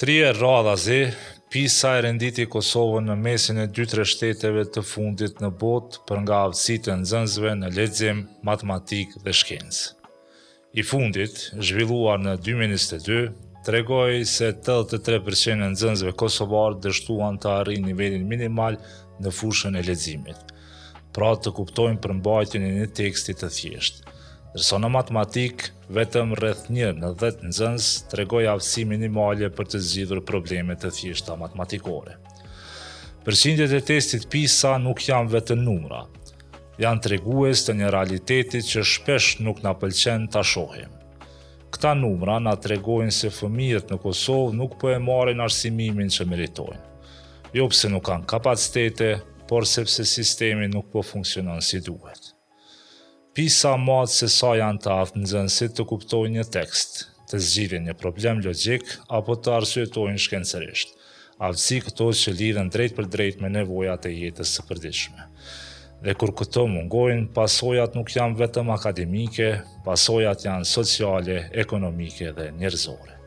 Trije radhazi, PISA e renditi Kosovën në mesin e 2-3 shteteve të fundit në botë për nga aftësitë e nxënësve në lexim, matematikë dhe shkencë. I fundit, zhvilluar në 2022, tregoi se 83% e nxënësve kosovarë dështuan të arrijnë nivelin minimal në fushën e leximit, pra të kuptojnë përmbajtjen e një teksti të thjeshtë. Ndërsa në matematikë, vetëm rreth 1 në 10 nxënës tregoi aftësi minimale për të zgjidhur probleme të thjeshta matematikore. Përqindjet e testit PISA nuk janë vetëm numra, janë tregues të një realiteti që shpesh nuk na pëlqen ta shohim. Këta numra na tregojnë se fëmijët në Kosovë nuk po e marrin arsimimin që meritojnë. Jo pse nuk kanë kapacitete, por sepse sistemi nuk po funksionon si duhet. PISA matë se sa janë të aftë nxënësit të kuptojnë një tekst, të zgjidhin një problem logjik apo të arsyetojnë shkencërisht. Aftësi këto që lidhen drejt për drejt me nevojat e jetës së përditshme. Dhe kur këto mungojnë, pasojat nuk janë vetëm akademike, pasojat janë sociale, ekonomike dhe njerëzore.